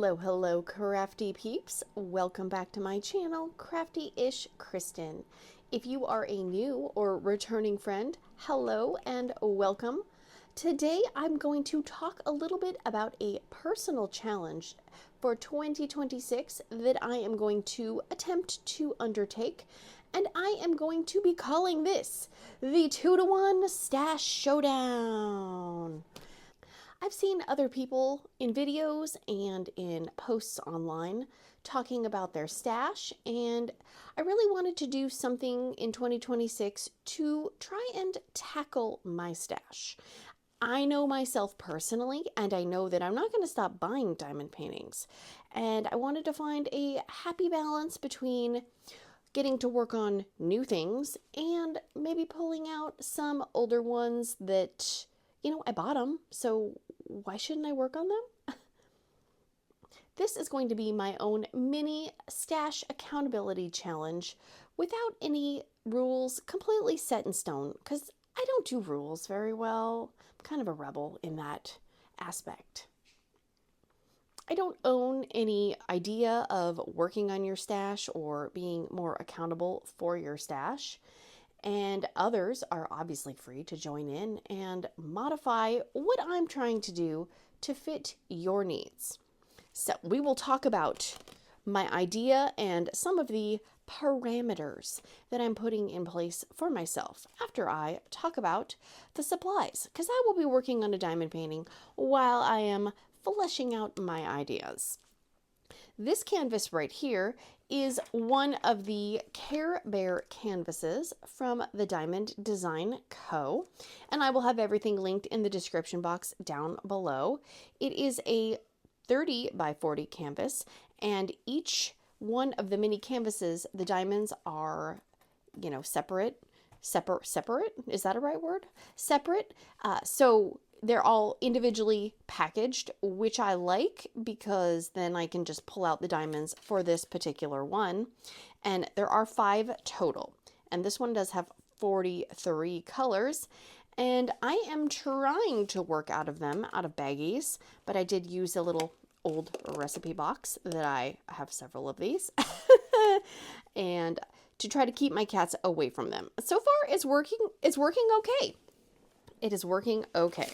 Hello, hello, crafty peeps. Welcome back to my channel, Crafty-ish Kristyn. If you are a new or returning friend, hello and welcome. Today I'm going to talk a little bit about a personal challenge for 2026 that I am going to attempt to undertake, and I am going to be calling this the 2-to-1 Stash Showdown. I've seen other people in videos and in posts online talking about their stash, and I really wanted to do something in 2026 to try and tackle my stash. I know myself personally, and I know that I'm not going to stop buying diamond paintings, and I wanted to find a happy balance between getting to work on new things and maybe pulling out some older ones that, I bought them, so why shouldn't I work on them? This is going to be my own mini stash accountability challenge without any rules completely set in stone, because I don't do rules very well. I'm kind of a rebel in that aspect. I don't own any idea of working on your stash or being more accountable for your stash. And others are obviously free to join in and modify what I'm trying to do to fit your needs. So we will talk about my idea and some of the parameters that I'm putting in place for myself after I talk about the supplies, because I will be working on a diamond painting while I am fleshing out my ideas. This canvas right here is one of the Care Bear canvases from the Diamond Design Co. And I will have everything linked in the description box down below. It is a 30 by 40 canvas, and each one of the mini canvases, the diamonds are, separate. Is that a right word? Separate. So they're all individually packaged, which I like because then I can just pull out the diamonds for this particular one. And there are 5 total. And this one does have 43 colors. And I am trying to work out of baggies, but I did use a little old recipe box that I have several of these. And to try to keep my cats away from them. So far it's working okay. It is working okay.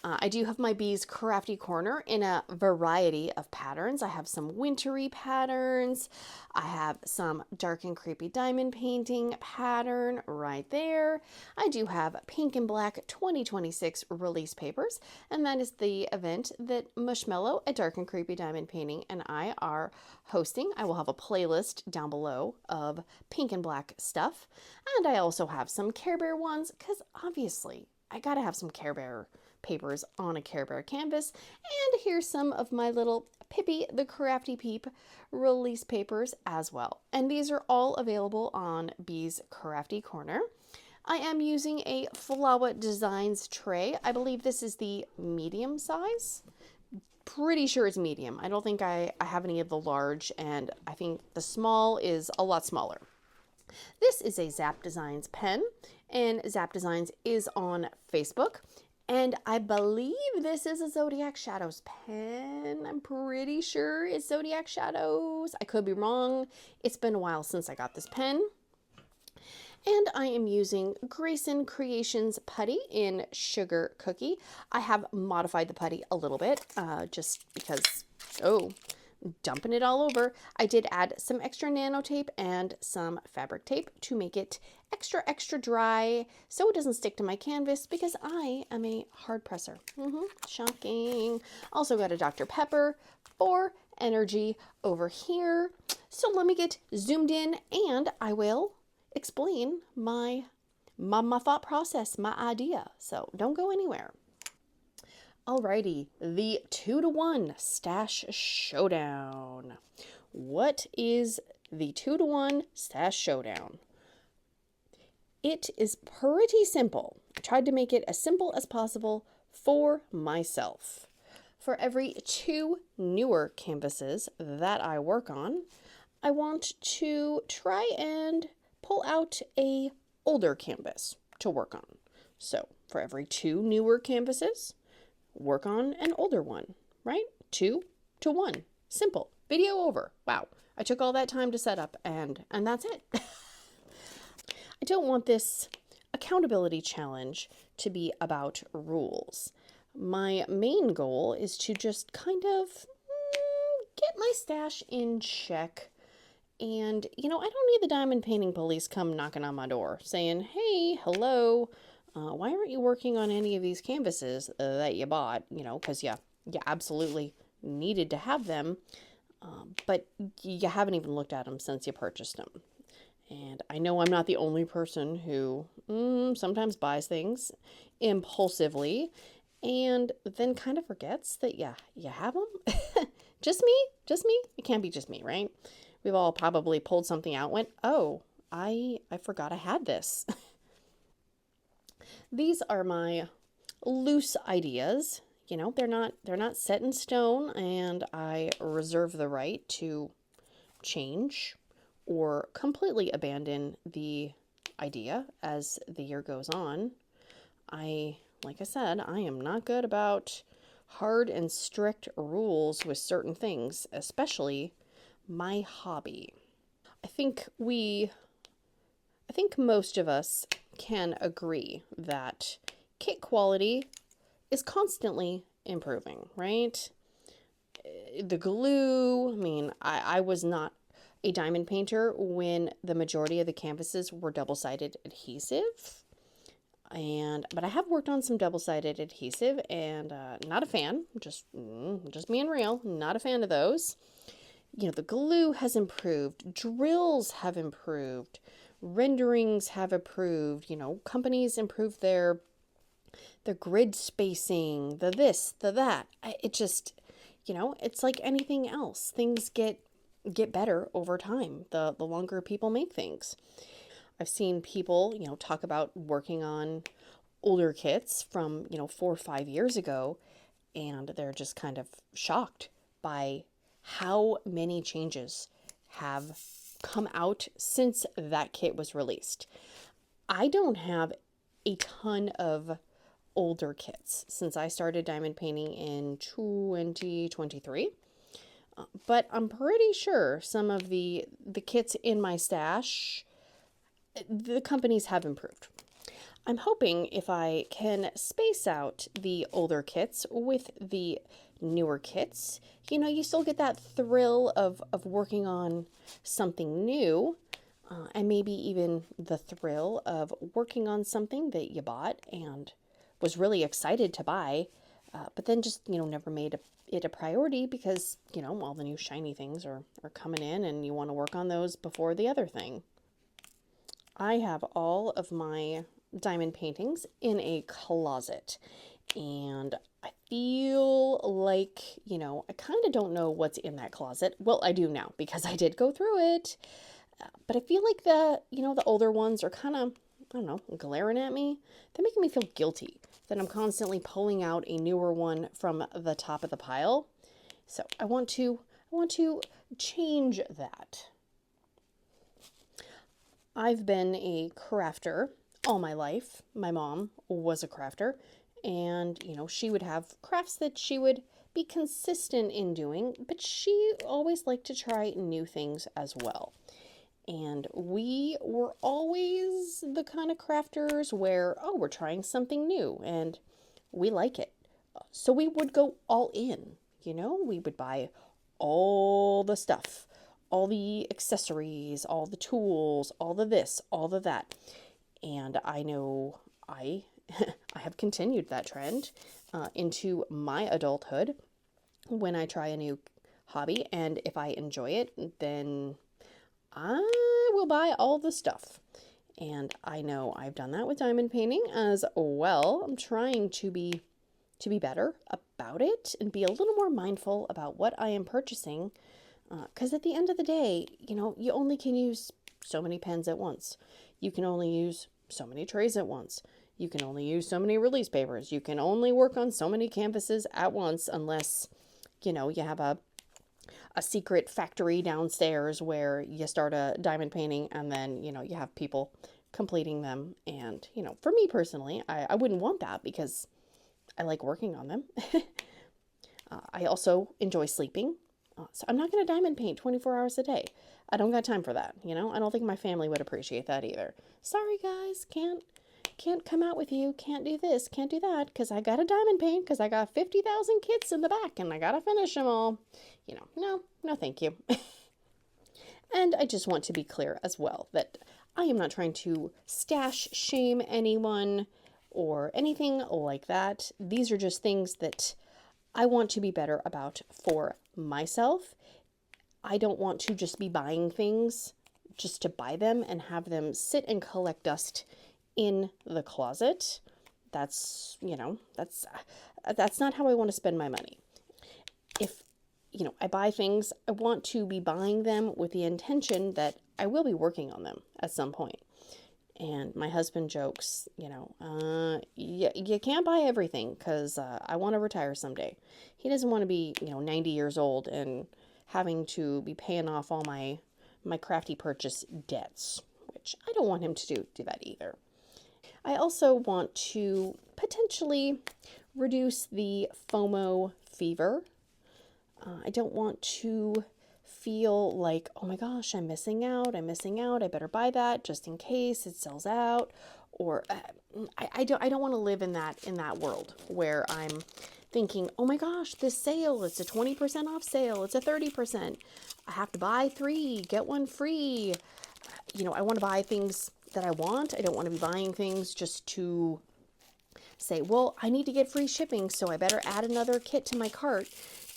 I do have my bees crafty corner in a variety of patterns. I have some wintry patterns. I have some dark and creepy diamond painting pattern right there. I do have Pink and Black 2026 release papers, and that is the event that Mushmello, a dark and creepy diamond painting, and I are hosting. I will have a playlist down below of Pink and Black stuff. And I also have some Care Bear ones, because obviously I gotta have some Care Bear papers on a Care Bear canvas. And here's some of my little Pippi the Crafty Peep release papers as well. And these are all available on Bee's Crafty Corner. I am using a Flawa Designs tray. I believe this is the medium size. Pretty sure it's medium. I don't think I have any of the large, and I think the small is a lot smaller. This is a ZAP Designs pen, and ZAP Designs is on Facebook. And I believe this is a Zodiac Shadows pen. I'm pretty sure it's Zodiac Shadows. I could be wrong. It's been a while since I got this pen. And I am using Grayson Creations putty in Sugar Cookie. I have modified the putty a little bit just because, dumping it all over. I did add some extra nano tape and some fabric tape to make it extra dry so it doesn't stick to my canvas, because I am a hard presser. Shocking. Also got a Dr. Pepper for energy over here. So let me get zoomed in and I will explain my thought process, my idea. So don't go anywhere. Alrighty, the 2-to-1 Stash Showdown. What is the 2-to-1 Stash Showdown? It is pretty simple. I tried to make it as simple as possible for myself. For every 2 newer canvases that I work on, I want to try and pull out a older canvas to work on. So for every 2 newer canvases, work on an older one, right? 2 to 1. Simple. Video over. Wow. I took all that time to set up and that's it. I don't want this accountability challenge to be about rules. My main goal is to just kind of get my stash in check. And, I don't need the diamond painting police come knocking on my door saying, hey, hello, why aren't you working on any of these canvases that you bought? Because you absolutely needed to have them, but you haven't even looked at them since you purchased them. And I know I'm not the only person who sometimes buys things impulsively and then kind of forgets that you have them. Just me? It can't be just me, right? We've all probably pulled something out, went, oh, I forgot I had this. These are my loose ideas. They're not set in stone, and I reserve the right to change or completely abandon the idea as the year goes on. Like I said, I am not good about hard and strict rules with certain things, especially my hobby. I think most of us can agree that kit quality is constantly improving, right? The glue, I was not a diamond painter when the majority of the canvases were double-sided adhesive. But I have worked on some double-sided adhesive and not a fan, just being real, not a fan of those. The glue has improved, drills have improved, renderings have improved, companies improve their grid spacing, the this, the that. It just, it's like anything else. Things get better over time, the longer people make things. I've seen people, talk about working on older kits from, 4 or 5 years ago, and they're just kind of shocked by how many changes have come out since that kit was released. I don't have a ton of older kits since I started diamond painting in 2023. But I'm pretty sure some of the kits in my stash, the companies have improved. I'm hoping if I can space out the older kits with the newer kits, you still get that thrill of working on something new, and maybe even the thrill of working on something that you bought and was really excited to buy, but then just, never made it a priority because, all the new shiny things are coming in and you want to work on those before the other thing. I have all of my diamond paintings in a closet, and I feel like, I kind of don't know what's in that closet. Well, I do now because I did go through it, but I feel like the older ones are kind of, I don't know, glaring at me. They're making me feel guilty that I'm constantly pulling out a newer one from the top of the pile. So I want to change that. I've been a crafter all my life. My mom was a crafter, and she would have crafts that she would be consistent in doing, but she always liked to try new things as well. And we were always the kind of crafters where, we're trying something new and we like it. So we would go all in, we would buy all the stuff, all the accessories, all the tools, all the this, all the that. And I know I have continued that trend into my adulthood when I try a new hobby. And if I enjoy it, then I will buy all the stuff. And I know I've done that with diamond painting as well. I'm trying to be better about it and be a little more mindful about what I am purchasing. Because at the end of the day, you only can use so many pens at once. You can only use so many trays at once. You can only use so many release papers. You can only work on so many canvases at once unless, you have a secret factory downstairs where you start a diamond painting and then, you have people completing them. And, for me personally, I wouldn't want that because I like working on them. I also enjoy sleeping. So I'm not going to diamond paint 24 hours a day. I don't got time for that, you know? I don't think my family would appreciate that either. Sorry guys, can't come out with you, can't do this, can't do that, because I got a diamond paint, because I got 50,000 kits in the back, and I got to finish them all. You know, no thank you. And I just want to be clear as well that I am not trying to stash shame anyone or anything like that. These are just things that I want to be better about for myself. I don't want to just be buying things just to buy them and have them sit and collect dust in the closet. That's, you know, that's not how I want to spend my money. If, you know, I buy things, I want to be buying them with the intention that I will be working on them at some point. And my husband jokes, you know, you can't buy everything because I want to retire someday. He doesn't want to be, you know, 90 years old and having to be paying off all my crafty purchase debts, which I don't want him to do that either. I also want to potentially reduce the FOMO fever. I don't want to feel like, oh my gosh, I'm missing out, I better buy that just in case it sells out. Or I don't want to live in that world where I'm thinking, oh my gosh, this sale, it's a 20% off sale, it's a 30%. I have to buy 3, get 1 free. You know, I want to buy things that I want. I don't want to be buying things just to say, well, I need to get free shipping, so I better add another kit to my cart,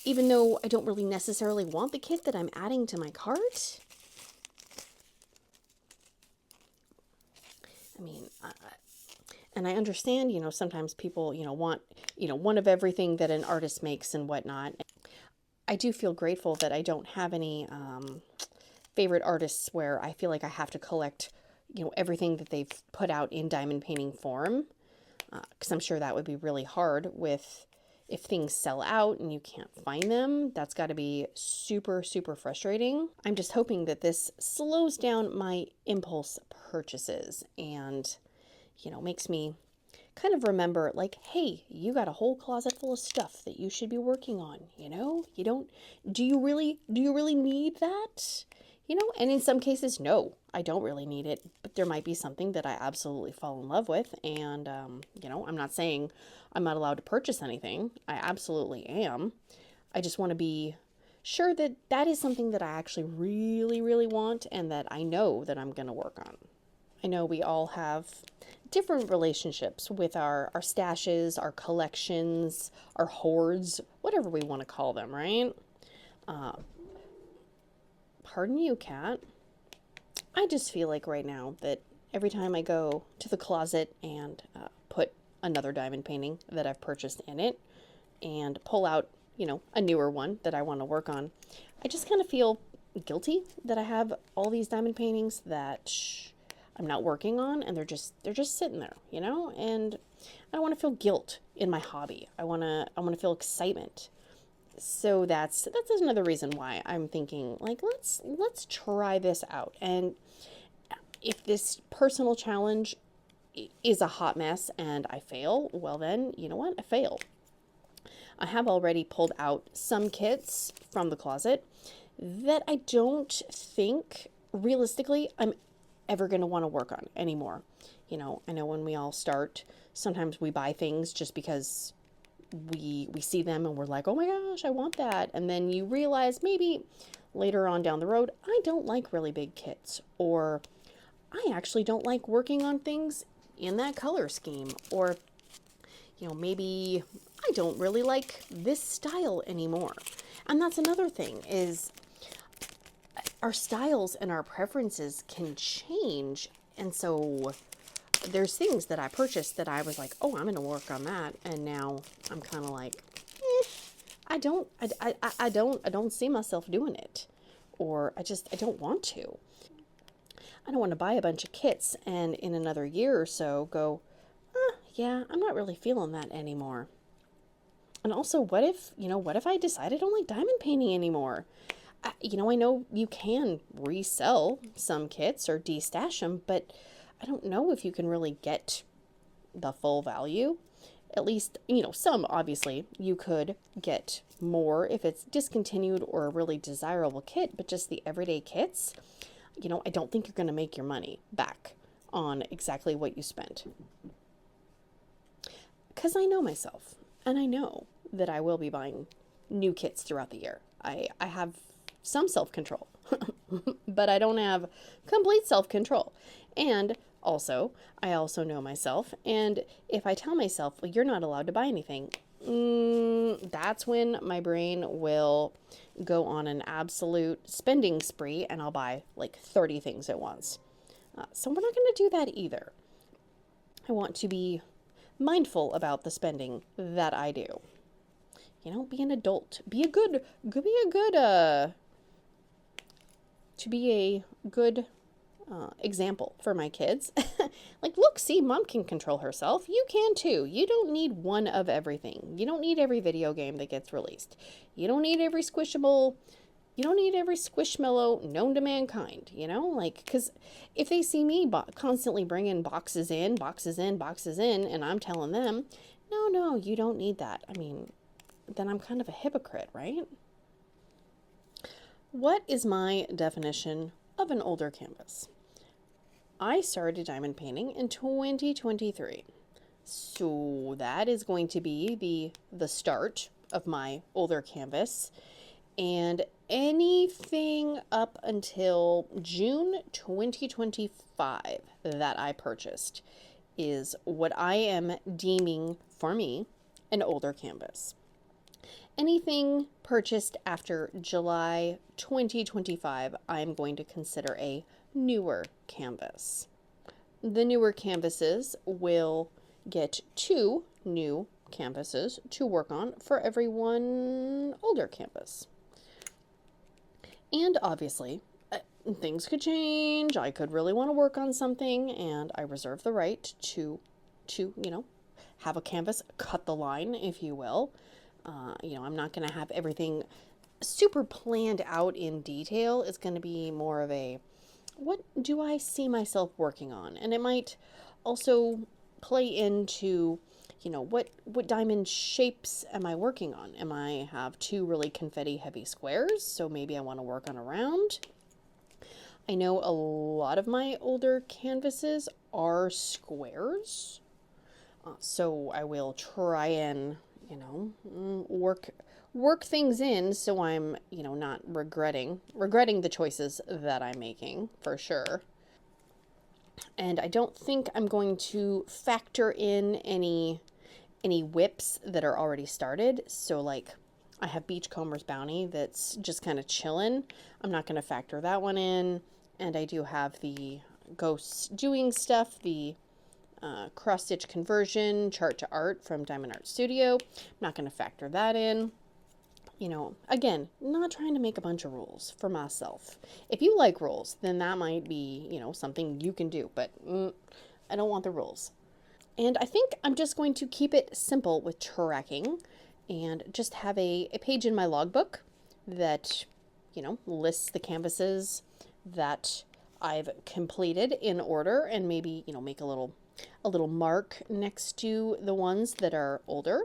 even though I don't really necessarily want the kit that I'm adding to my cart. I mean, and I understand, you know, sometimes people, you know, want, you know, one of everything that an artist makes and whatnot. I do feel grateful that I don't have any favorite artists where I feel like I have to collect, you know, everything that they've put out in diamond painting form. Because I'm sure that would be really hard with, if things sell out and you can't find them, that's got to be super, super frustrating. I'm just hoping that this slows down my impulse purchases and, you know, makes me kind of remember, like, hey, you got a whole closet full of stuff that you should be working on, you know? You don't, do you really need that? You know, and in some cases, no, I don't really need it, but there might be something that I absolutely fall in love with. And, you know, I'm not saying I'm not allowed to purchase anything. I absolutely am. I just want to be sure that that is something that I actually really, really want and that I know that I'm going to work on. I know we all have different relationships with our stashes, our collections, our hoards, whatever we want to call them, right? Pardon you, cat. I just feel like right now that every time I go to the closet and put another diamond painting that I've purchased in it and pull out, you know, a newer one that I want to work on, I just kind of feel guilty that I have all these diamond paintings that I'm not working on and they're just sitting there, you know? And I don't want to feel guilt in my hobby. I want to feel excitement. So that's another reason why I'm thinking, like, let's try this out. And if this personal challenge is a hot mess and I fail, well then, you know what? I failed. I have already pulled out some kits from the closet that I don't think realistically I'm ever going to want to work on anymore. You know, I know when we all start, sometimes we buy things just because we see them and we're like, oh my gosh, I want that. And then you realize maybe later on down the road, I don't like really big kits, or I actually don't like working on things in that color scheme, or, you know, maybe I don't really like this style anymore. And that's another thing, is our styles and our preferences can change. And so there's things that I purchased that I was like, oh, I'm going to work on that. And now I'm kind of like, I don't see myself doing it. Or I don't want to. I don't want to buy a bunch of kits and in another year or so go, yeah, I'm not really feeling that anymore. And also, what if I decide I don't like diamond painting anymore? You know, I know you can resell some kits or destash them, but I don't know if you can really get the full value. at least, some obviously you could get more if it's discontinued or a really desirable kit, but just the everyday kits, I don't think you're going to make your money back on exactly what you spent. Because I know myself, and I know that I will be buying new kits throughout the year. I have some self-control, but I don't have complete self-control. And also, I also know myself, and if I tell myself, well, you're not allowed to buy anything, that's when my brain will go on an absolute spending spree, and I'll buy like 30 things at once. So we're not going to do that either. I want to be mindful about the spending that I do. Be an adult. To be a good example for my kids. Like, look, see, mom can control herself. You can too. You don't need one of everything. You don't need every video game that gets released. You don't need every squishmallow known to mankind, because if they see me constantly bringing boxes in, and I'm telling them, no, you don't need that. I mean, then I'm kind of a hypocrite, right? What is my definition of an older canvas? I started diamond painting in 2023. So that is going to be the start of my older canvas. And anything up until June 2025 that I purchased is what I am deeming, for me, an older canvas. Anything purchased after July 2025, I'm going to consider a newer canvas. The newer canvases will get 2 new canvases to work on for every 1 older canvas. And obviously, things could change. I could really want to work on something, and I reserve the right to have a canvas cut the line, if you will. I'm not going to have everything super planned out in detail. It's going to be more of a, what do I see myself working on? And it might also play into, what diamond shapes am I working on? Am I have 2 really confetti heavy squares? So maybe I want to work on a round. I know a lot of my older canvases are squares. So I will try and, work things in so I'm, not regretting the choices that I'm making, for sure. And I don't think I'm going to factor in any whips that are already started. So like, I have Beachcomber's Bounty that's just kind of chilling. I'm not going to factor that one in. And I do have the Ghosts Doing Stuff, the cross-stitch conversion chart to art from Diamond Art Studio. I'm not going to factor that in. Again, not trying to make a bunch of rules for myself. If you like rules, then that might be, something you can do, but I don't want the rules. And I think I'm just going to keep it simple with tracking and just have a page in my logbook that, lists the canvases that I've completed in order, and maybe, make a little mark next to the ones that are older,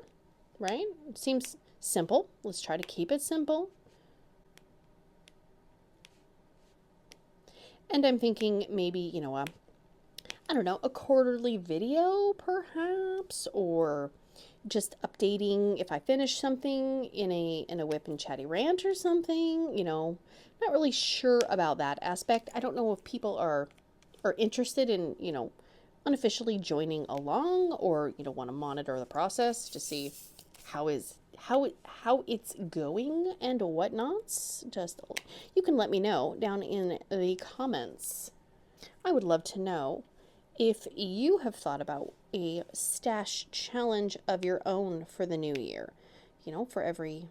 right? It seems simple. Let's try to keep it simple. And I'm thinking maybe, a quarterly video perhaps, or just updating if I finish something in a whip and chatty rant or something, not really sure about that aspect. I don't know if people are interested in, unofficially joining along, or want to monitor the process to see how it's going and whatnots. Just, you can let me know down in the comments. I would love to know if you have thought about a stash challenge of your own for the new year. For every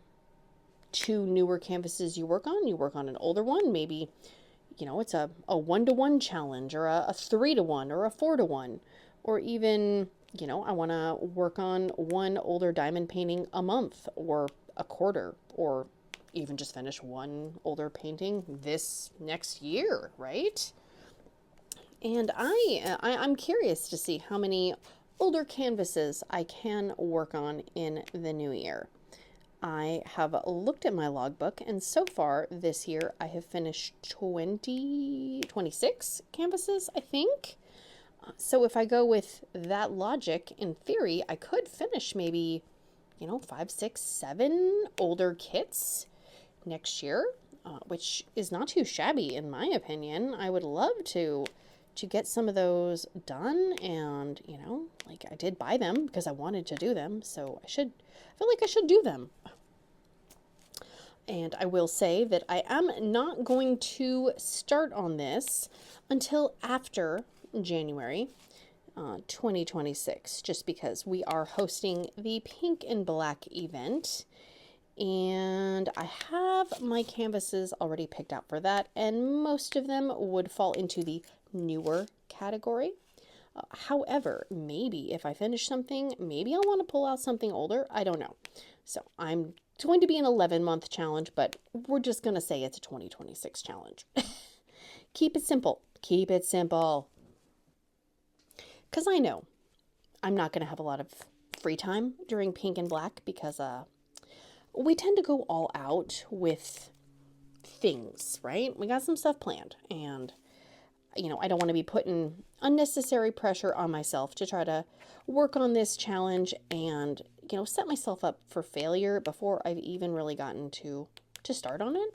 2 newer canvases you work on an older one. Maybe it's a 1-to-1 challenge, or a 3-to-1, or a 4-to-1, or even, I want to work on 1 older diamond painting a month, or a quarter, or even just finish 1 older painting this next year, right? And I'm curious to see how many older canvases I can work on in the new year. I have looked at my logbook, and so far this year I have finished 26 canvases, I think. So if I go with that logic, in theory, I could finish maybe, 5, 6, 7 older kits next year, which is not too shabby in my opinion. I would love to get some of those done, and like, I did buy them because I wanted to do them, so I feel like I should do them. And I will say that I am not going to start on this until after January 2026, just because we are hosting the Pink and Black event, and I have my canvases already picked out for that, and most of them would fall into the newer category. However, maybe if I finish something, maybe I'll want to pull out something older. I don't know. So it's going to be an 11-month challenge, but we're just going to say it's a 2026 challenge. Keep it simple. Keep it simple. Because I know I'm not going to have a lot of free time during Pink and Black, because we tend to go all out with things, right? We got some stuff planned, and I don't want to be putting unnecessary pressure on myself to try to work on this challenge and, set myself up for failure before I've even really gotten to start on it.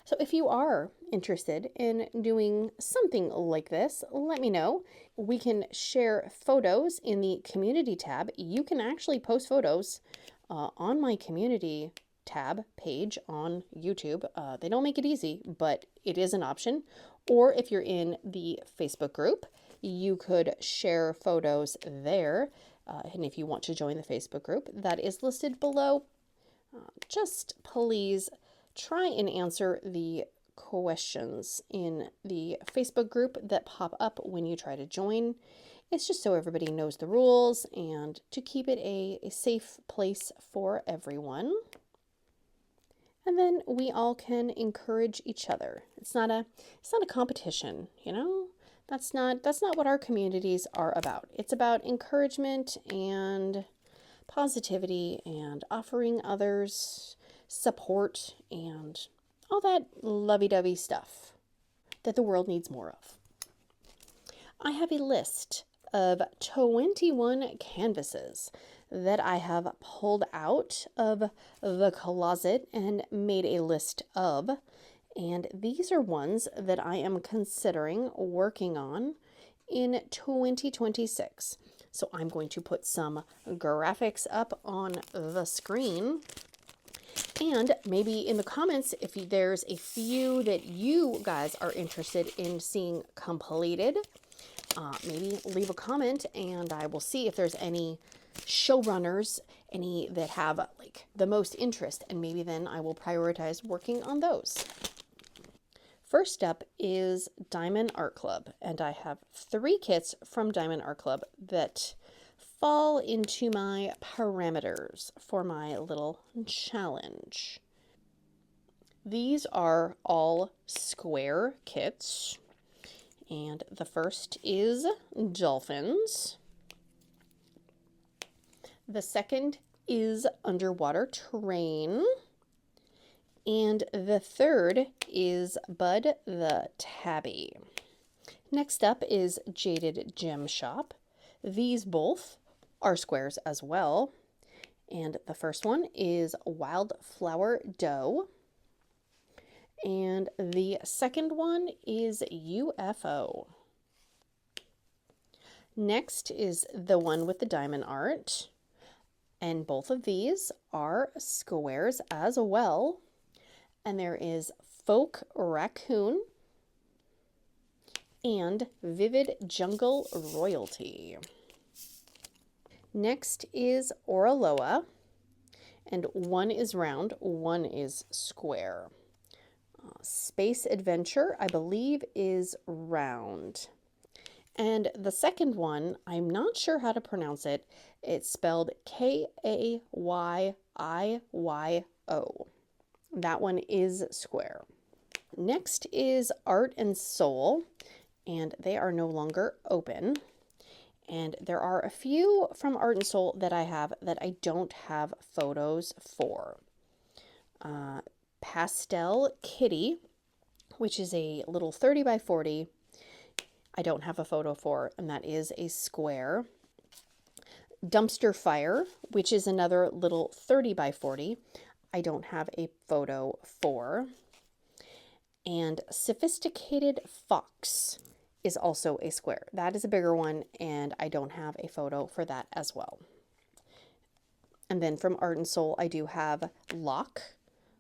So if you are interested in doing something like this, let me know. We can share photos in the community tab. You can actually post photos on my community tab page on YouTube. They don't make it easy, but it is an option. Or if you're in the Facebook group, you could share photos there. And if you want to join the Facebook group, that is listed below. Just please try and answer the questions in the Facebook group that pop up when you try to join. It's just so everybody knows the rules and to keep it a safe place for everyone. And then we all can encourage each other. It's not a competition, That's not what our communities are about. It's about encouragement and positivity and offering others support and all that lovey-dovey stuff that the world needs more of. I have a list of 21 canvases that I have pulled out of the closet and made a list of. And these are ones that I am considering working on in 2026. So I'm going to put some graphics up on the screen. And maybe in the comments, if there's a few that you guys are interested in seeing completed, maybe leave a comment and I will see if there's any showrunners, any that have like the most interest, and maybe then I will prioritize working on those. First up is Diamond Art Club, and I have 3 kits from Diamond Art Club that fall into my parameters for my little challenge. These are all square kits, and the first is dolphins. The second is underwater train. And the third is Bud the Tabby. Next up is Jaded Gem Shop. These both are squares as well. And the first one is Wildflower Dough. And the second one is UFO. Next is the one with the diamond art. And both of these are squares as well. And there is Folk Raccoon and Vivid Jungle Royalty. Next is Oraloa, and one is round, one is square. Space Adventure, I believe, is round. And the second one, I'm not sure how to pronounce it. It's spelled Kayyo. That one is square. Next is Art and Soul, and they are no longer open. And there are a few from Art and Soul that I have that I don't have photos for. Pastel Kitty, which is a little 30 by 40. I don't have a photo for, and that is a square. Dumpster Fire, which is another little 30 by 40. I don't have a photo for. And Sophisticated Fox is also a square. That is a bigger one, and I don't have a photo for that as well. And then from Art and Soul, I do have Lock,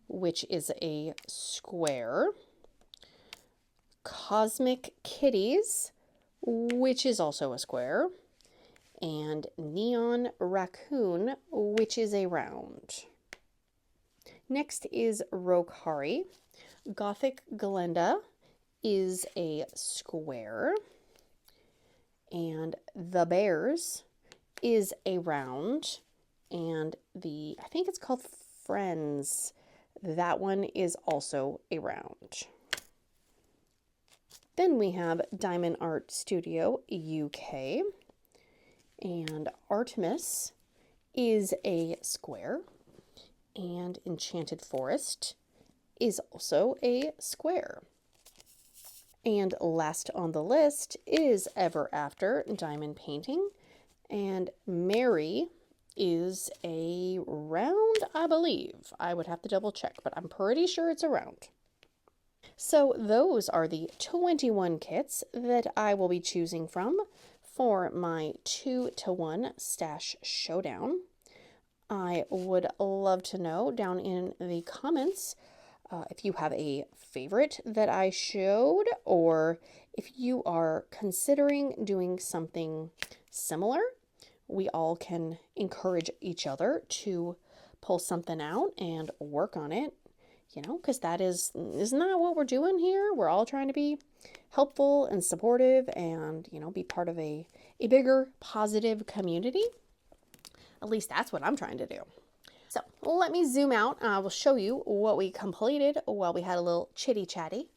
which is a square. Cosmic Kitties, which is also a square. And Neon Raccoon, which is a round. Next is Rokari. Gothic Glenda is a square. And The Bears is a round. And I think it's called Friends. That one is also a round. Then we have Diamond Art Studio UK. And Artemis is a square. And Enchanted Forest is also a square. And last on the list is Ever After Diamond Painting. And Mary is a round, I believe. I would have to double check, but I'm pretty sure it's a round. So those are the 21 kits that I will be choosing from for my 2-to-1 Stash Showdown. I would love to know down in the comments if you have a favorite that I showed, or if you are considering doing something similar. We all can encourage each other to pull something out and work on it, you know, because isn't that what we're doing here? We're all trying to be helpful and supportive and, you know, be part of a bigger positive community. At least that's what I'm trying to do. So let me zoom out and I will show you what we completed while we had a little chitty chatty.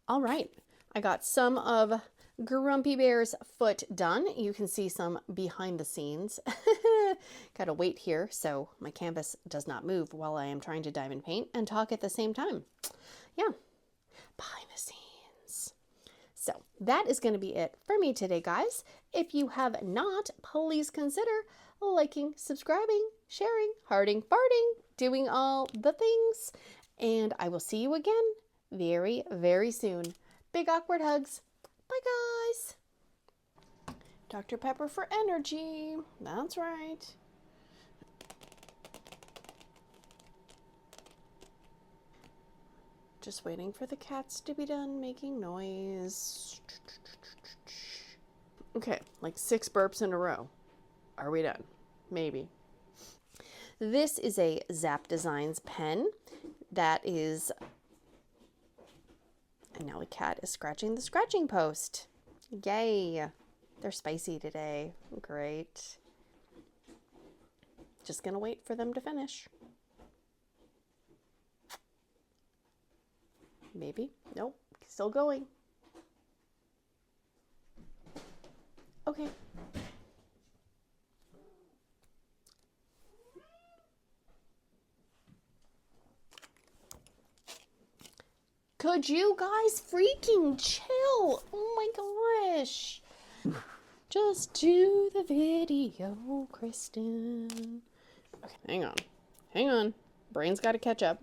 All right, I got some of Grumpy Bear's foot done. You can see some behind the scenes. Gotta wait here so my canvas does not move while I am trying to diamond paint and talk at the same time. Yeah, behind the scenes. So that is going to be it for me today, guys. If you have not, please consider liking, subscribing, sharing, hearting, farting, doing all the things. And I will see you again very, very soon. Big awkward hugs. Bye, guys. Dr. Pepper for energy. That's right. Just waiting for the cats to be done making noise. Okay, like 6 burps in a row. Are we done? Maybe. This is a ZAP Designs pen that is... And now the cat is scratching the scratching post. Yay. They're spicy today. Great. Just gonna wait for them to finish. Maybe. Nope. Still going. Okay. Could you guys freaking chill? Oh my gosh. Just do the video, Kristyn. Okay, hang on. Hang on. Brain's got to catch up.